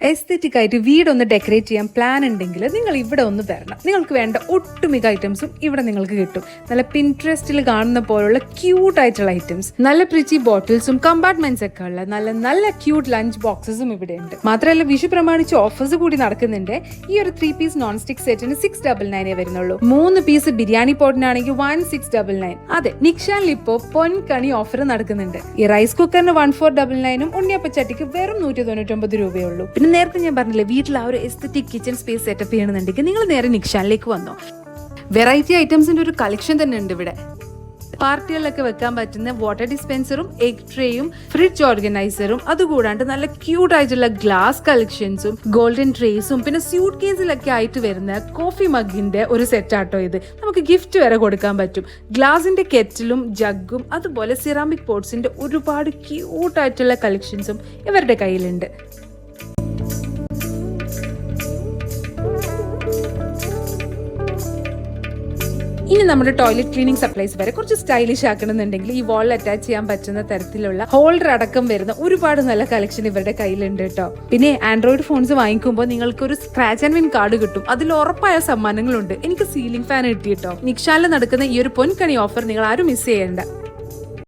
Aesthetic ആയിട്ട് വീടൊന്ന് decorate ചെയ്യാൻ plan ഉണ്ടെങ്കിൽ നിങ്ങൾ ഇവിടെ ഒന്ന് വരണം. നിങ്ങൾക്ക് വേണ്ട ഒട്ടുമിക്ക ഐറ്റംസും ഇവിടെ നിങ്ങൾക്ക് കിട്ടും. നല്ല പിൻട്രസ്റ്റിൽ കാണുന്ന പോലുള്ള ക്യൂട്ട് ആയിട്ടുള്ള ഐറ്റംസ്, നല്ല പ്രിച്ചി ബോട്ടിൽസും കമ്പാർട്ട്മെന്റ്സ് ഒക്കെ ഉള്ള നല്ല നല്ല ക്യൂട്ട് ലഞ്ച് ബോക്സസും ഇവിടെ ഉണ്ട്. മാത്രമല്ല വിഷു പ്രമാണിച്ച് ഓഫേഴ്സ് കൂടി നടക്കുന്നുണ്ട്. ഈ ഒരു 3 പീസ് നോൺ സ്റ്റിക് സെറ്റിന് 699 വരുന്നുള്ളൂ. 3 പീസ് ബിരിയാണി പോട്ടിനാണെങ്കിൽ 1699. അതെ, നിക്ഷാനിൽ ഇപ്പോ പൊൻകണി ഓഫർ നടക്കുന്നുണ്ട്. ഈ റൈസ് കുക്കറിന് 1499 ഉണ്ണിയപ്പച്ചട്ടിക്ക് വെറും 199 രൂപയേ ഉള്ളൂ. പിന്നെ നേരത്തെ ഞാൻ പറഞ്ഞില്ലേ, വീട്ടിൽ ആ ഒരു എസ്തെറ്റിക് കിച്ചൺ സ്പേസ് സെറ്റപ്പ് ചെയ്യണമെന്നുണ്ടെങ്കിൽ നിങ്ങൾ നേരെ നിക്ഷാനിലേക്ക് വന്നോ. വെറൈറ്റി ഐറ്റംസിന്റെ ഒരു കളക്ഷൻ തന്നെ ഉണ്ട് ഇവിടെ. പാർട്ടികളിലൊക്കെ വെക്കാൻ പറ്റുന്ന വാട്ടർ ഡിസ്പെൻസറും എഗ് ട്രേയും ഫ്രിഡ്ജ് ഓർഗനൈസറും, അതുകൂടാണ്ട് നല്ല ക്യൂട്ട് ആയിട്ടുള്ള ഗ്ലാസ് കളക്ഷൻസും ഗോൾഡൻ ട്രേസും പിന്നെ സ്യൂട്ട് കേസിലൊക്കെ ആയിട്ട് വരുന്ന കോഫി മഗിന്റെ ഒരു സെറ്റ് ആട്ടോ ഇത്. നമുക്ക് ഗിഫ്റ്റ് വരെ കൊടുക്കാൻ പറ്റും. ഗ്ലാസിന്റെ കെറ്റിലും ജഗ്ഗും അതുപോലെ സിറാമിക് പോട്ട്സിന്റെ ഒരുപാട് ക്യൂട്ട് ആയിട്ടുള്ള കളക്ഷൻസും ഇവരുടെ കയ്യിലുണ്ട്. ഇനി നമ്മുടെ ടോയ്ലറ്റ് ക്ലീനിങ് സപ്ലൈസ് വരെ കുറച്ച് സ്റ്റൈലിഷ് ആക്കണമെന്നുണ്ടെങ്കിൽ ഈ വാളിൽ അറ്റാച്ച് ചെയ്യാൻ പറ്റുന്ന തരത്തിലുള്ള ഹോൾഡർ അടക്കം വരുന്ന ഒരുപാട് നല്ല കളക്ഷൻ ഇവരുടെ കയ്യിലുണ്ട് കേട്ടോ. പിന്നെ ആൻഡ്രോയിഡ് ഫോൺസ് വാങ്ങിക്കുമ്പോൾ നിങ്ങൾക്ക് ഒരു സ്ക്രാച്ച് ആൻഡ് വിൻ കാർഡ് കിട്ടും. അതിൽ ഉറപ്പായ സമ്മാനങ്ങളുണ്ട്. എനിക്ക് സീലിംഗ് ഫാൻ കിട്ടി കേട്ടോ. നിക്ഷാനിൽ നടക്കുന്ന ഈ ഒരു പൊൻകണി ഓഫർ നിങ്ങൾ ആരും മിസ് ചെയ്യേണ്ട.